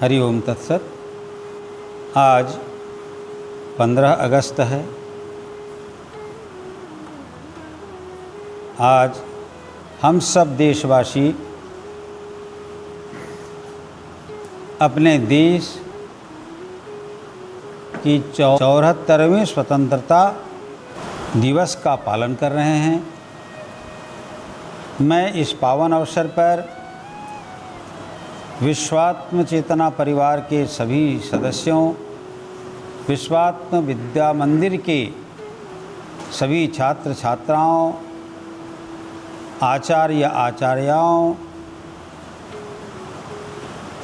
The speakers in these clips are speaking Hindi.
हरि ओम तत्सत। आज 15 अगस्त है। आज हम सब देशवासी अपने देश की 74वें स्वतंत्रता दिवस का पालन कर रहे हैं। मैं इस पावन अवसर पर विश्वात्म चेतना परिवार के सभी सदस्यों, विश्वात्म विद्या मंदिर के सभी छात्र छात्राओं, आचार्य आचार्याओं,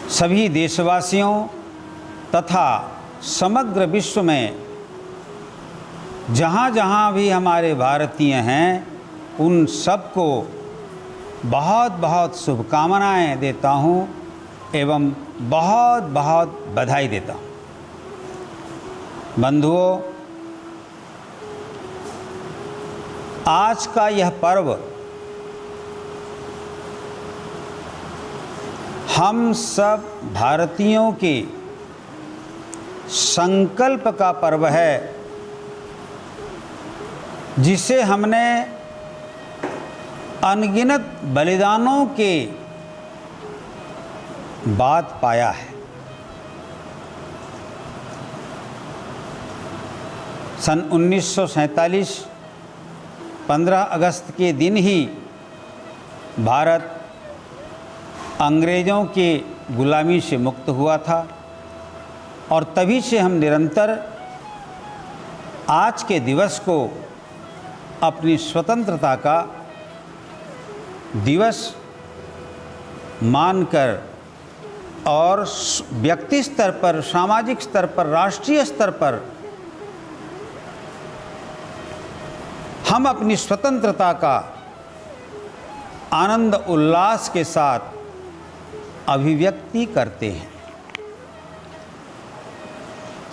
सभी देशवासियों तथा समग्र विश्व में जहाँ जहाँ भी हमारे भारतीय हैं उन सबको बहुत बहुत शुभकामनाएं देता हूँ एवं बहुत बहुत बधाई देता हूँ। बंधुओं, आज का यह पर्व हम सब भारतीयों के संकल्प का पर्व है, जिसे हमने अनगिनत बलिदानों के बाद पाया है। सन 1947 15 अगस्त के दिन ही भारत अंग्रेज़ों के गुलामी से मुक्त हुआ था और तभी से हम निरंतर आज के दिवस को अपनी स्वतंत्रता का दिवस मानकर और व्यक्ति स्तर पर, सामाजिक स्तर पर, राष्ट्रीय स्तर पर हम अपनी स्वतंत्रता का आनंद उल्लास के साथ अभिव्यक्ति करते हैं।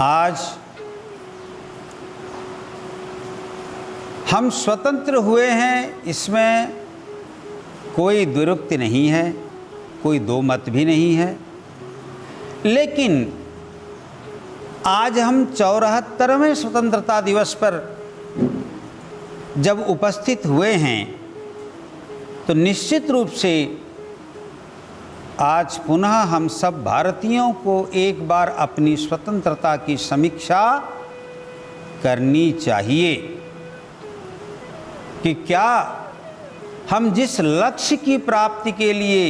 आज हम स्वतंत्र हुए हैं, इसमें कोई द्विरुक्ति नहीं है, कोई दो मत भी नहीं है। लेकिन आज हम 74वें स्वतंत्रता दिवस पर जब उपस्थित हुए हैं तो निश्चित रूप से आज पुनः हम सब भारतीयों को एक बार अपनी स्वतंत्रता की समीक्षा करनी चाहिए कि क्या हम जिस लक्ष्य की प्राप्ति के लिए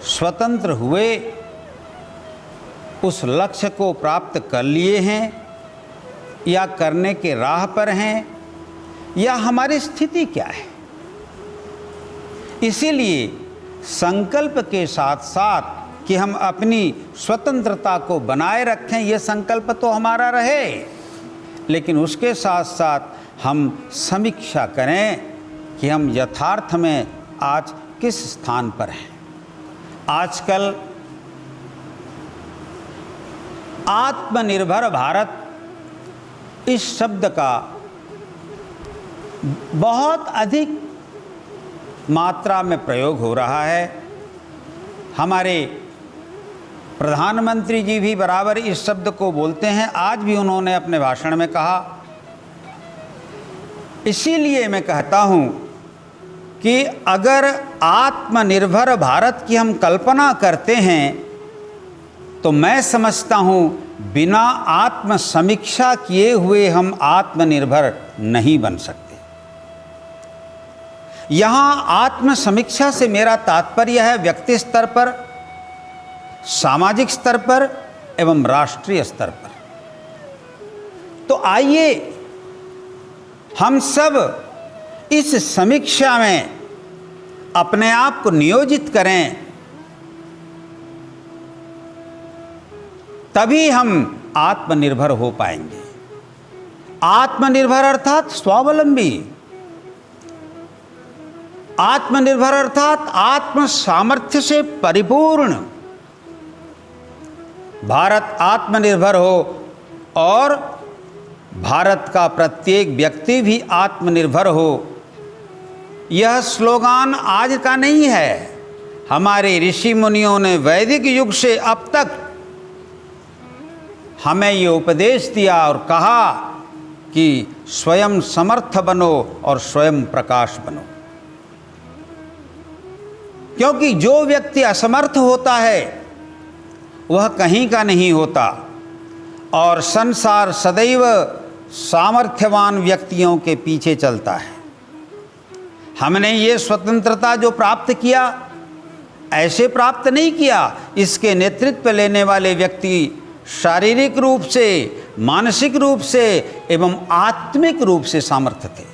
स्वतंत्र हुए उस लक्ष्य को प्राप्त कर लिए हैं या करने के राह पर हैं, या हमारी स्थिति क्या है। इसीलिए संकल्प के साथ साथ कि हम अपनी स्वतंत्रता को बनाए रखें, यह संकल्प तो हमारा रहे, लेकिन उसके साथ साथ हम समीक्षा करें कि हम यथार्थ में आज किस स्थान पर हैं। आजकल आत्मनिर्भर भारत इस शब्द का बहुत अधिक मात्रा में प्रयोग हो रहा है। हमारे प्रधानमंत्री जी भी बराबर इस शब्द को बोलते हैं। आज भी उन्होंने अपने भाषण में कहा। इसीलिए मैं कहता हूँ कि अगर आत्मनिर्भर भारत की हम कल्पना करते हैं तो मैं समझता हूँ बिना आत्म समीक्षा किए हुए हम आत्मनिर्भर नहीं बन सकते। यहाँ आत्म समीक्षा से मेरा तात्पर्य है व्यक्ति स्तर पर, सामाजिक स्तर पर एवं राष्ट्रीय स्तर पर। तो आइए हम सब इस समीक्षा में अपने आप को नियोजित करें, तभी हम आत्मनिर्भर हो पाएंगे। आत्मनिर्भर अर्थात स्वावलंबी, आत्मनिर्भर अर्थात आत्म सामर्थ्य से परिपूर्ण। भारत आत्मनिर्भर हो और भारत का प्रत्येक व्यक्ति भी आत्मनिर्भर हो, यह स्लोगान आज का नहीं है, हमारे ऋषि मुनियों ने वैदिक युग से अब तक हमें ये उपदेश दिया और कहा कि स्वयं समर्थ बनो और स्वयं प्रकाश बनो। क्योंकि जो व्यक्ति असमर्थ होता है वह कहीं का नहीं होता और संसार सदैव सामर्थ्यवान व्यक्तियों के पीछे चलता है। हमने ये स्वतंत्रता जो प्राप्त किया ऐसे प्राप्त नहीं किया, इसके नेतृत्व लेने वाले व्यक्ति शारीरिक रूप से, मानसिक रूप से एवं आत्मिक रूप से सामर्थ्य थे।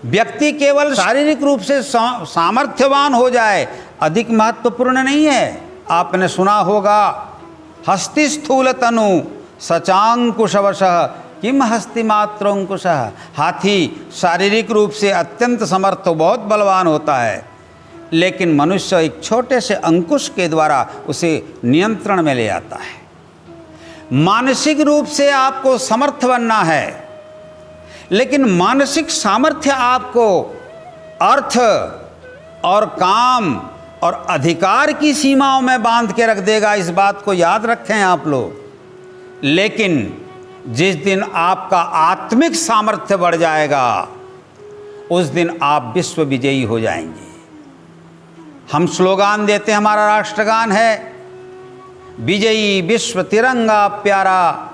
व्यक्ति केवल शारीरिक रूप से सामर्थ्यवान हो जाए अधिक महत्वपूर्ण नहीं है। आपने सुना होगा हस्ति स्थूल तनु सचांकुशवशः किम हस्ति मात्रोंकुशः। हाथी शारीरिक रूप से अत्यंत समर्थ तो बहुत बलवान होता है, लेकिन मनुष्य एक छोटे से अंकुश के द्वारा उसे नियंत्रण में ले आता है। मानसिक रूप से आपको समर्थ बनना है, लेकिन मानसिक सामर्थ्य आपको अर्थ और काम और अधिकार की सीमाओं में बांध के रख देगा। इस बात को याद रखें आप लोग। लेकिन जिस दिन आपका आत्मिक सामर्थ्य बढ़ जाएगा उस दिन आप विश्व विजयी हो जाएंगे। हम स्लोगान देते हैं, हमारा राष्ट्रगान है, विजयी विश्व तिरंगा प्यारा,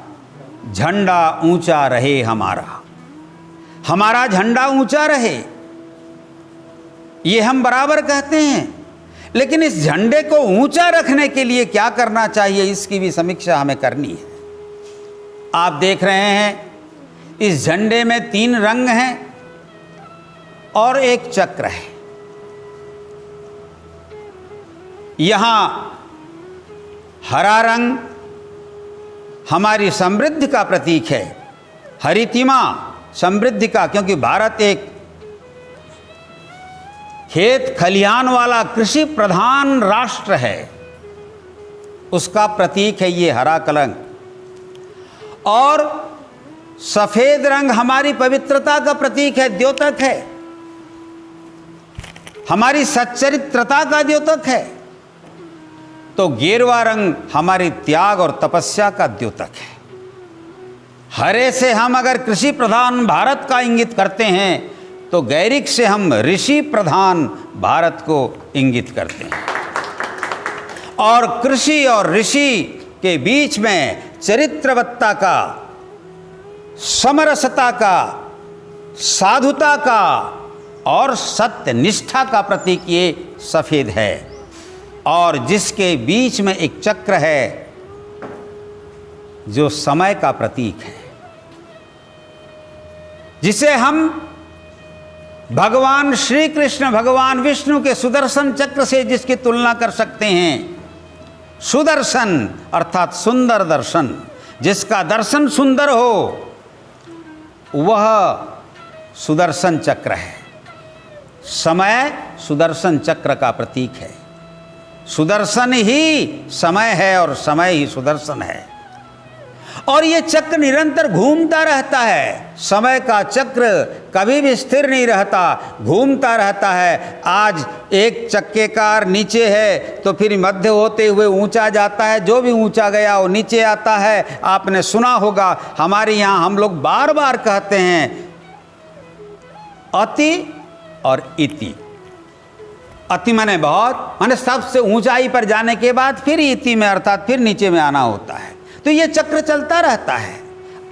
झंडा ऊंचा रहे हमारा। हमारा झंडा ऊंचा रहे, ये हम बराबर कहते हैं, लेकिन इस झंडे को ऊंचा रखने के लिए क्या करना चाहिए इसकी भी समीक्षा हमें करनी है। आप देख रहे हैं इस झंडे में 3 रंग हैं और एक चक्र है। यहां हरा रंग हमारी समृद्धि का प्रतीक है, हरितिमा समृद्धि का, क्योंकि भारत एक खेत खलिहान वाला कृषि प्रधान राष्ट्र है, उसका प्रतीक है ये हरा कलंक। और सफेद रंग हमारी पवित्रता का प्रतीक है, द्योतक है, हमारी सच्चरित्रता का द्योतक है। तो गेरुआ रंग हमारी त्याग और तपस्या का द्योतक है। हरे से हम अगर कृषि प्रधान भारत का इंगित करते हैं तो गैरिक से हम ऋषि प्रधान भारत को इंगित करते हैं। और कृषि और ऋषि के बीच में चरित्रवत्ता का, समरसता का, साधुता का और सत्य निष्ठा का प्रतीक ये सफेद है। और जिसके बीच में एक चक्र है जो समय का प्रतीक है, जिसे हम भगवान श्री कृष्ण, भगवान विष्णु के सुदर्शन चक्र से जिसकी तुलना कर सकते हैं। सुदर्शन अर्थात सुंदर दर्शन, जिसका दर्शन सुंदर हो वह सुदर्शन चक्र है। समय सुदर्शन चक्र का प्रतीक है। सुदर्शन ही समय है और समय ही सुदर्शन है। और ये चक्र निरंतर घूमता रहता है। समय का चक्र कभी भी स्थिर नहीं रहता, घूमता रहता है। आज एक चक्केकार नीचे है तो फिर मध्य होते हुए ऊंचा जाता है, जो भी ऊंचा गया वो नीचे आता है। आपने सुना होगा, हमारे यहाँ हम लोग बार बार कहते हैं अति और इति। अति माने बहुत, माने सबसे ऊंचाई पर जाने के बाद फिर इति में अर्थात फिर नीचे में आना होता है। तो ये चक्र चलता रहता है।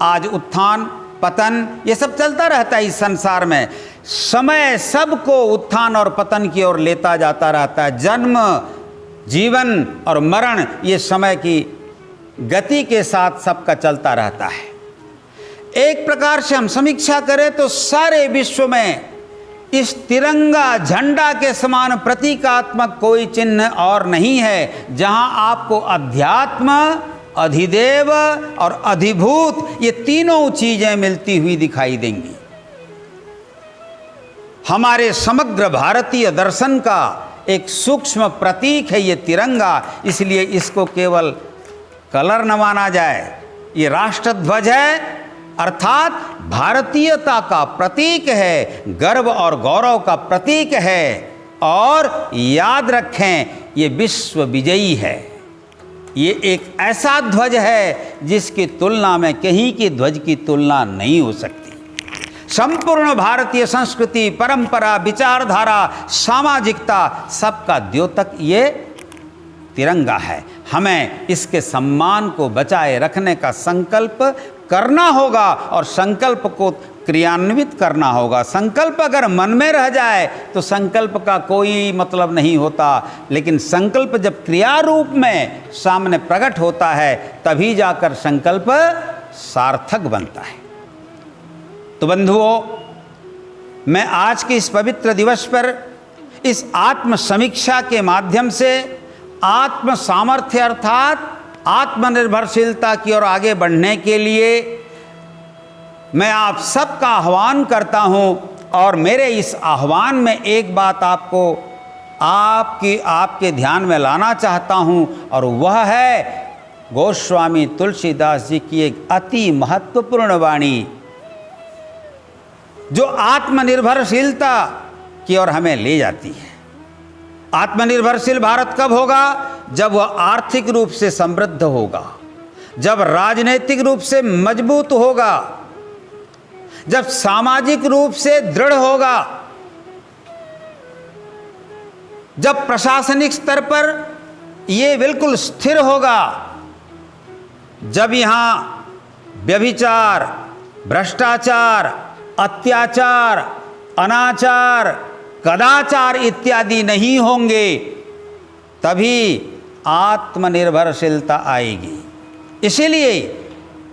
आज उत्थान पतन ये सब चलता रहता है इस संसार में। समय सबको उत्थान और पतन की ओर लेता जाता रहता है। जन्म, जीवन और मरण ये समय की गति के साथ सबका चलता रहता है। एक प्रकार से हम समीक्षा करें तो सारे विश्व में इस तिरंगा झंडा के समान प्रतीकात्मक कोई चिन्ह और नहीं है, जहां आपको अध्यात्म, अधिदेव और अधिभूत ये तीनों चीजें मिलती हुई दिखाई देंगी। हमारे समग्र भारतीय दर्शन का एक सूक्ष्म प्रतीक है ये तिरंगा। इसलिए इसको केवल कलर न माना जाए, ये राष्ट्रध्वज है, अर्थात भारतीयता का प्रतीक है, गर्व और गौरव का प्रतीक है। और याद रखें ये विश्व विजयी है। ये एक ऐसा ध्वज है जिसकी तुलना में कहीं की ध्वज की तुलना नहीं हो सकती। संपूर्ण भारतीय संस्कृति, परंपरा, विचारधारा, सामाजिकता सबका द्योतक ये तिरंगा है। हमें इसके सम्मान को बचाए रखने का संकल्प करना होगा और संकल्प को क्रियान्वित करना होगा। संकल्प अगर मन में रह जाए तो संकल्प का कोई मतलब नहीं होता, लेकिन संकल्प जब क्रिया रूप में सामने प्रकट होता है तभी जाकर संकल्प सार्थक बनता है। तो बंधुओं, मैं आज के इस पवित्र दिवस पर इस आत्म समीक्षा के माध्यम से आत्म सामर्थ्य अर्थात आत्मनिर्भरशीलता की ओर आगे बढ़ने के लिए मैं आप सबका आह्वान करता हूं और मेरे इस आह्वान में एक बात आपके ध्यान में लाना चाहता हूं और वह है गोस्वामी तुलसीदास जी की एक अति महत्वपूर्ण वाणी जो आत्मनिर्भरशीलता की ओर हमें ले जाती है। आत्मनिर्भरशील भारत कब होगा? जब वह आर्थिक रूप से समृद्ध होगा, जब राजनीतिक रूप से मजबूत होगा, जब सामाजिक रूप से दृढ़ होगा, जब प्रशासनिक स्तर पर यह बिल्कुल स्थिर होगा, जब यहां व्यभिचार, भ्रष्टाचार, अत्याचार, अनाचार, कदाचार इत्यादि नहीं होंगे, तभी आत्मनिर्भरशीलता आएगी। इसीलिए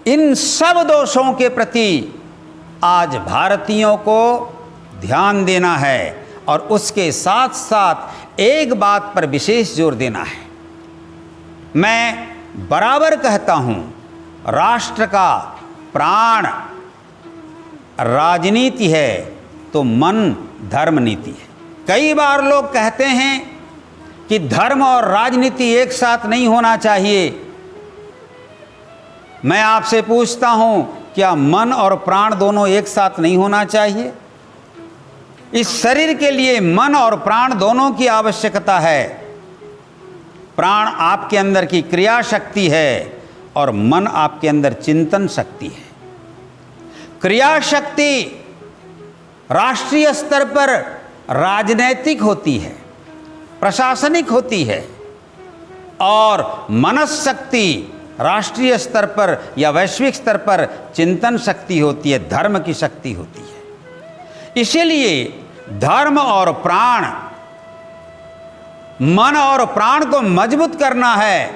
इन सब दोषों के प्रति आज भारतीयों को ध्यान देना है और उसके साथ साथ एक बात पर विशेष जोर देना है। मैं बराबर कहता हूं, राष्ट्र का प्राण राजनीति है तो मन धर्म नीति है। कई बार लोग कहते हैं कि धर्म और राजनीति एक साथ नहीं होना चाहिए। मैं आपसे पूछता हूं, क्या मन और प्राण दोनों एक साथ नहीं होना चाहिए? इस शरीर के लिए मन और प्राण दोनों की आवश्यकता है। प्राण आपके अंदर की क्रिया शक्ति है और मन आपके अंदर चिंतन शक्ति है। क्रिया शक्ति राष्ट्रीय स्तर पर राजनैतिक होती है, प्रशासनिक होती है, और मनस्शक्ति राष्ट्रीय स्तर पर या वैश्विक स्तर पर चिंतन शक्ति होती है, धर्म की शक्ति होती है। इसीलिए धर्म और प्राण, मन और प्राण को मजबूत करना है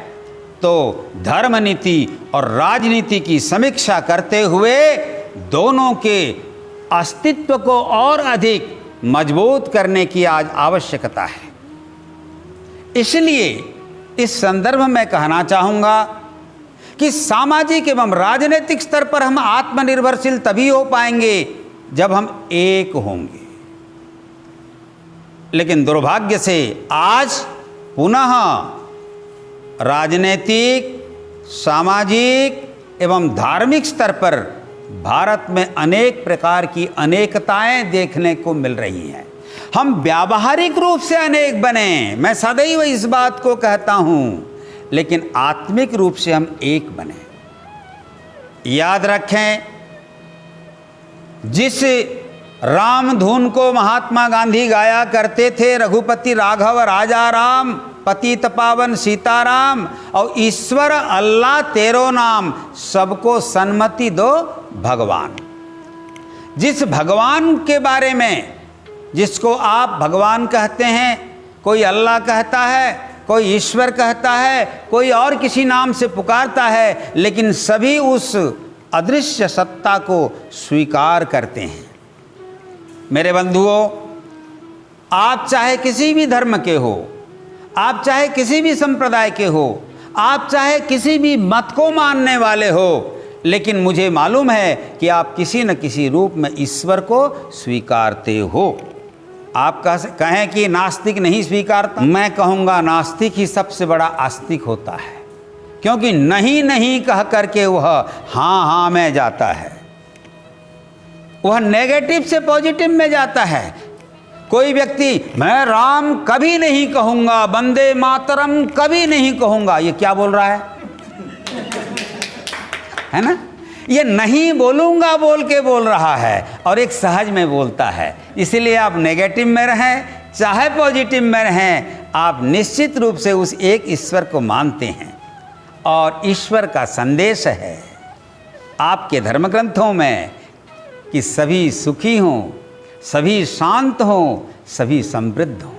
तो धर्म नीति और राजनीति की समीक्षा करते हुए दोनों के अस्तित्व को और अधिक मजबूत करने की आज आवश्यकता है। इसलिए इस संदर्भ में कहना चाहूँगा कि सामाजिक एवं राजनीतिक स्तर पर हम आत्मनिर्भरशील तभी हो पाएंगे जब हम एक होंगे। लेकिन दुर्भाग्य से आज पुनः राजनीतिक, सामाजिक एवं धार्मिक स्तर पर भारत में अनेक प्रकार की अनेकताएं देखने को मिल रही हैं। हम व्यावहारिक रूप से अनेक बने, मैं सदैव इस बात को कहता हूं, लेकिन आत्मिक रूप से हम एक बने। याद रखें, जिस राम धुन को महात्मा गांधी गाया करते थे, रघुपति राघव राजा राम, पतित पावन सीताराम, और ईश्वर अल्लाह तेरो नाम, सबको सन्मति दो भगवान। जिस भगवान के बारे में, जिसको आप भगवान कहते हैं, कोई अल्लाह कहता है, कोई ईश्वर कहता है, कोई और किसी नाम से पुकारता है, लेकिन सभी उस अदृश्य सत्ता को स्वीकार करते हैं। मेरे बंधुओं, आप चाहे किसी भी धर्म के हो, आप चाहे किसी भी संप्रदाय के हो, आप चाहे किसी भी मत को मानने वाले हो, लेकिन मुझे मालूम है कि आप किसी न किसी रूप में ईश्वर को स्वीकारते हो। आप कहें कि नास्तिक नहीं स्वीकारता, मैं कहूँगा नास्तिक ही सबसे बड़ा आस्तिक होता है, क्योंकि नहीं नहीं कह करके वह हाँ हाँ में जाता है, वह नेगेटिव से पॉजिटिव में जाता है। कोई व्यक्ति मैं राम कभी नहीं कहूंगा, वंदे मातरम कभी नहीं कहूंगा, ये क्या बोल रहा है ना? ये नहीं बोलूंगा बोल के बोल रहा है और एक सहज में बोलता है। इसीलिए आप नेगेटिव में रहें चाहे पॉजिटिव में रहें, आप निश्चित रूप से उस एक ईश्वर को मानते हैं और ईश्वर का संदेश है आपके धर्म ग्रंथों में कि सभी सुखी हों, सभी शांत हों, सभी समृद्ध हों,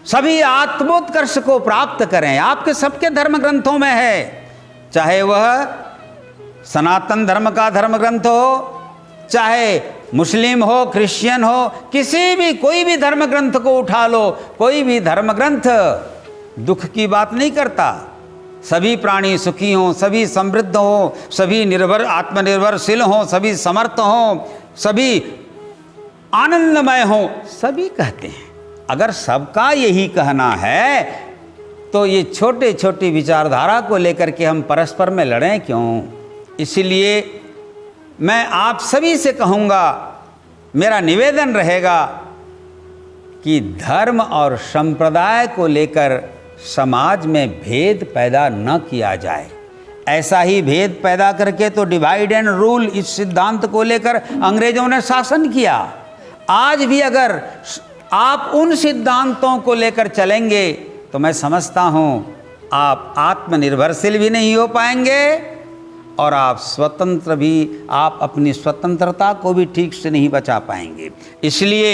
सभी आत्मोत्कर्ष को प्राप्त करें। आपके सबके धर्म ग्रंथों में है, चाहे वह सनातन धर्म का धर्म ग्रंथ हो, चाहे मुस्लिम हो, क्रिश्चियन हो, किसी भी कोई भी धर्म ग्रंथ को उठा लो, कोई भी धर्म ग्रंथ दुख की बात नहीं करता। सभी प्राणी सुखी हों, सभी समृद्ध हों, सभी निर्भर आत्मनिर्भरशील हों, सभी समर्थ हों, सभी आनंदमय हों, सभी कहते हैं। अगर सबका यही कहना है तो ये छोटे छोटे विचारधारा को लेकर के हम परस्पर में लड़ें क्यों? इसलिए मैं आप सभी से कहूँगा, मेरा निवेदन रहेगा कि धर्म और संप्रदाय को लेकर समाज में भेद पैदा न किया जाए। ऐसा ही भेद पैदा करके तो डिवाइड एंड रूल इस सिद्धांत को लेकर अंग्रेजों ने शासन किया। आज भी अगर आप उन सिद्धांतों को लेकर चलेंगे तो मैं समझता हूँ आप आत्मनिर्भरशील भी नहीं हो पाएंगे और आप स्वतंत्र भी, आप अपनी स्वतंत्रता को भी ठीक से नहीं बचा पाएंगे। इसलिए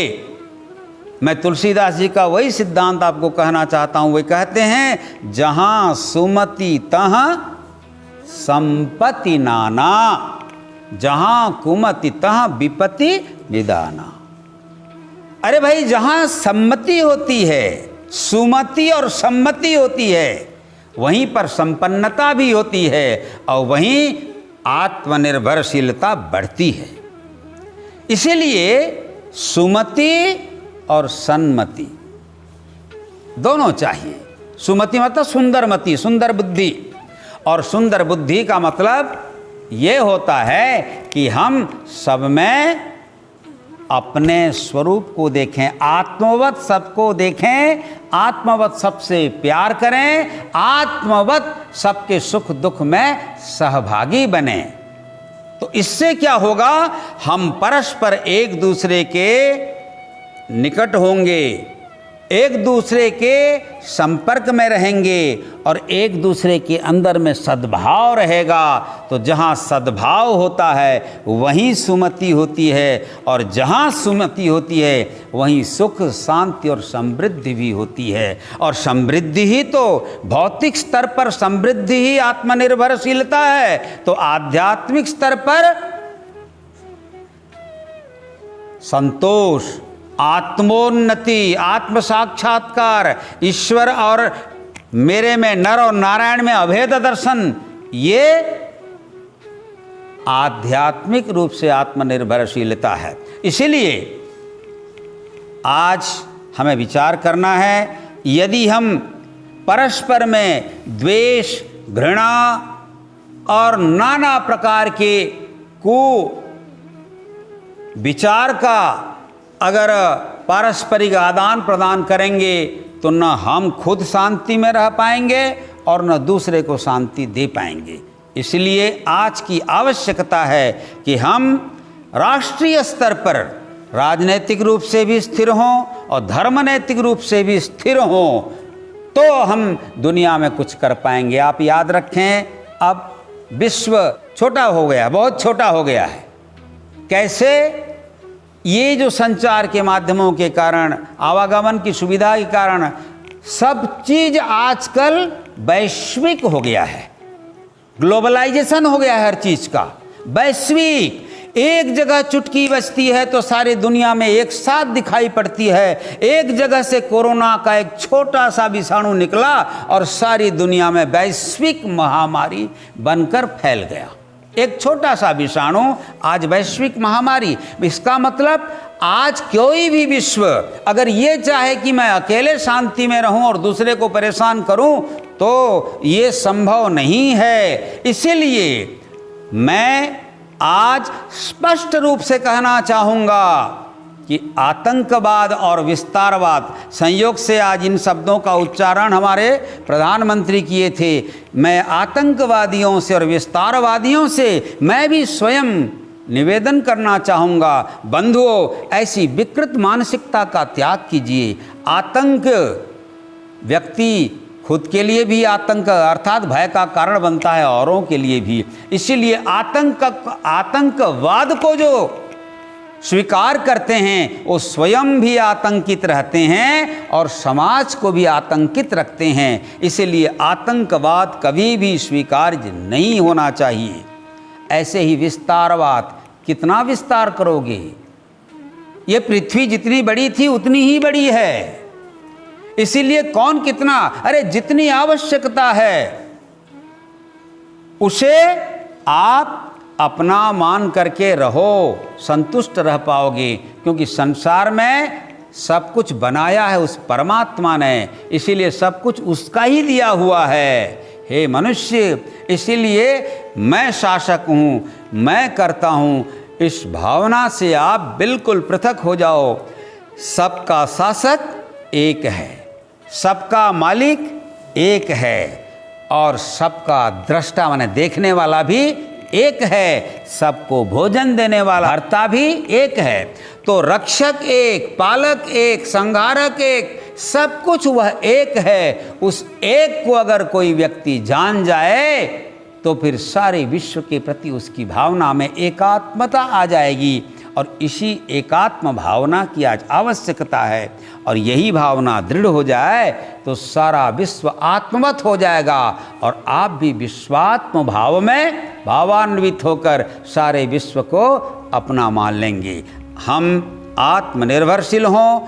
मैं तुलसीदास जी का वही सिद्धांत आपको कहना चाहता हूँ। वे कहते हैं जहाँ सुमति तहाँ संपत्ति नाना, जहाँ कुमति तहाँ विपत्ति निदाना। अरे भाई, जहाँ सम्मति होती है, सुमति और सम्मति होती है, वहीं पर संपन्नता भी होती है और वहीं आत्मनिर्भरशीलता बढ़ती है। इसीलिए सुमति और सन्मति दोनों चाहिए। सुमति मतलब सुंदरमति, सुंदर बुद्धि, और सुंदर बुद्धि का मतलब ये होता है कि हम सब में अपने स्वरूप को देखें, आत्मवत सबको देखें, आत्मवत सबसे प्यार करें, आत्मवत सबके सुख दुख में सहभागी बने। तो इससे क्या होगा? हम परस्पर एक दूसरे के निकट होंगे, एक दूसरे के संपर्क में रहेंगे और एक दूसरे के अंदर में सद्भाव रहेगा। तो जहाँ सद्भाव होता है वहीं सुमति होती है, और जहाँ सुमति होती है वहीं सुख शांति और समृद्धि भी होती है। और समृद्धि ही तो भौतिक स्तर पर समृद्धि ही आत्मनिर्भरशीलता है, तो आध्यात्मिक स्तर पर संतोष, आत्मोन्नति, आत्म साक्षात्कार, ईश्वर और मेरे में, नर और नारायण में अभेद दर्शन, ये आध्यात्मिक रूप से आत्मनिर्भरशीलता है। इसीलिए आज हमें विचार करना है, यदि हम परस्पर में द्वेष, घृणा और नाना प्रकार के विचार का अगर पारस्परिक आदान प्रदान करेंगे तो न हम खुद शांति में रह पाएंगे और न दूसरे को शांति दे पाएंगे। इसलिए आज की आवश्यकता है कि हम राष्ट्रीय स्तर पर राजनीतिक रूप से भी स्थिर हों और धर्मनैतिक रूप से भी स्थिर हों, तो हम दुनिया में कुछ कर पाएंगे। आप याद रखें, अब विश्व छोटा हो गया, बहुत छोटा हो गया है। कैसे? ये जो संचार के माध्यमों के कारण, आवागमन की सुविधा के कारण सब चीज आजकल वैश्विक हो गया है, ग्लोबलाइजेशन हो गया है हर चीज का, वैश्विक। एक जगह चुटकी बजती है तो सारी दुनिया में एक साथ दिखाई पड़ती है। एक जगह से कोरोना का एक छोटा सा विषाणु निकला और सारी दुनिया में वैश्विक महामारी बनकर फैल गया। एक छोटा सा विषाणु आज वैश्विक महामारी। इसका मतलब आज कोई भी विश्व अगर ये चाहे कि मैं अकेले शांति में रहूं और दूसरे को परेशान करूं, तो ये संभव नहीं है। इसीलिए मैं आज स्पष्ट रूप से कहना चाहूंगा कि आतंकवाद और विस्तारवाद, संयोग से आज इन शब्दों का उच्चारण हमारे प्रधानमंत्री किए थे। मैं आतंकवादियों से और विस्तारवादियों से मैं भी स्वयं निवेदन करना चाहूँगा, बंधुओं, ऐसी विकृत मानसिकता का त्याग कीजिए। आतंक व्यक्ति खुद के लिए भी आतंक अर्थात भय का कारण बनता है, औरों के लिए भी। इसीलिए आतंकवाद को जो स्वीकार करते हैं वो स्वयं भी आतंकित रहते हैं और समाज को भी आतंकित रखते हैं। इसलिए आतंकवाद कभी भी स्वीकार्य नहीं होना चाहिए। ऐसे ही विस्तारवाद, कितना विस्तार करोगे? ये पृथ्वी जितनी बड़ी थी उतनी ही बड़ी है। इसीलिए कौन कितना, अरे जितनी आवश्यकता है उसे आप अपना मान करके रहो, संतुष्ट रह पाओगे। क्योंकि संसार में सब कुछ बनाया है उस परमात्मा ने, इसीलिए सब कुछ उसका ही दिया हुआ है। हे मनुष्य, इसीलिए मैं शासक हूँ, मैं करता हूँ, इस भावना से आप बिल्कुल पृथक हो जाओ। सबका शासक एक है, सबका मालिक एक है और सबका दृष्टा माने देखने वाला भी एक है, सबको भोजन देने वाला हर्ता भी एक है। तो रक्षक एक, पालक एक, संहारक एक, सब कुछ वह एक है। उस एक को अगर कोई व्यक्ति जान जाए तो फिर सारे विश्व के प्रति उसकी भावना में एकात्मता आ जाएगी। और इसी एकात्म भावना की आज आवश्यकता है। और यही भावना दृढ़ हो जाए तो सारा विश्व आत्मवत हो जाएगा और आप भी विश्वात्म भाव में भावान्वित होकर सारे विश्व को अपना मान लेंगे। हम आत्मनिर्भरशील हों,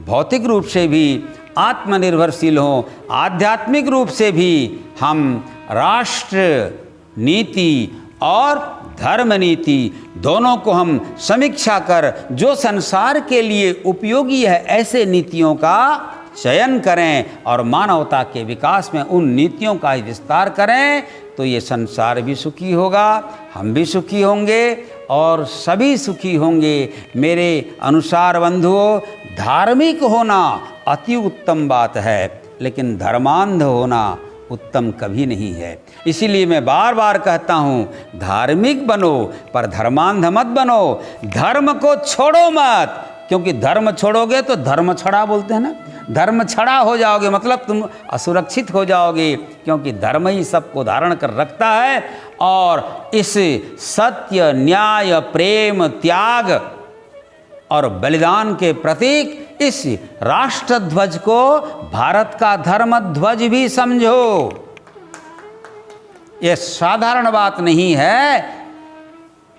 भौतिक रूप से भी आत्मनिर्भरशील हों, आध्यात्मिक रूप से भी हम राष्ट्र नीति और धर्म नीति दोनों को हम समीक्षा कर जो संसार के लिए उपयोगी है ऐसे नीतियों का चयन करें और मानवता के विकास में उन नीतियों का विस्तार करें, तो ये संसार भी सुखी होगा, हम भी सुखी होंगे और सभी सुखी होंगे। मेरे अनुसार बंधुओं, धार्मिक होना अति उत्तम बात है, लेकिन धर्मांध होना उत्तम कभी नहीं है। इसीलिए मैं बार बार कहता हूँ, धार्मिक बनो पर धर्मांध मत बनो। धर्म को छोड़ो मत, क्योंकि धर्म छोड़ोगे तो धर्म छड़ा बोलते हैं ना, धर्म छड़ा हो जाओगे, मतलब तुम असुरक्षित हो जाओगे। क्योंकि धर्म ही सबको धारण कर रखता है और इस सत्य, न्याय, प्रेम, त्याग और बलिदान के प्रतीक इस राष्ट्रध्वज को भारत का धर्म ध्वज भी समझो। यह साधारण बात नहीं है।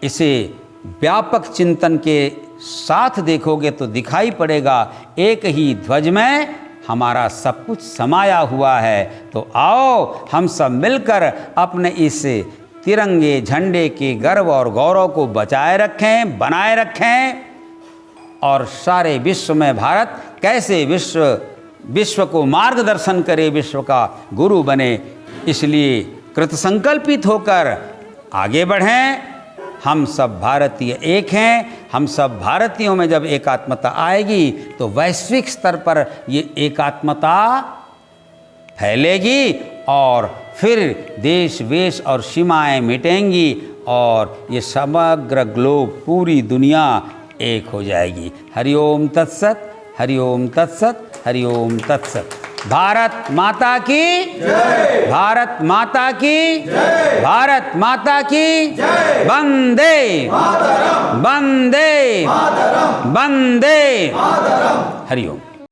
इसे व्यापक चिंतन के साथ देखोगे तो दिखाई पड़ेगा एक ही ध्वज में हमारा सब कुछ समाया हुआ है। तो आओ हम सब मिलकर अपने इस तिरंगे झंडे के गर्व और गौरव को बचाए रखें, बनाए रखें और सारे विश्व में भारत कैसे विश्व को मार्गदर्शन करे, विश्व का गुरु बने। इसलिए कृतसंकल्पित होकर आगे बढ़ें। हम सब भारतीय एक हैं। हम सब भारतीयों में जब एकात्मता आएगी तो वैश्विक स्तर पर ये एकात्मता फैलेगी और फिर देश वेश और सीमाएं मिटेंगी और ये समग्र ग्लोब, पूरी दुनिया एक हो जाएगी। हरिओम तत्सत, हरिओम तत्सत, हरिओम तत्सत। भारत माता की जय, भारत माता की जय, भारत माता की जय। वंदे मातरम, वंदे मातरम, वंदे मातरम। हरिओम।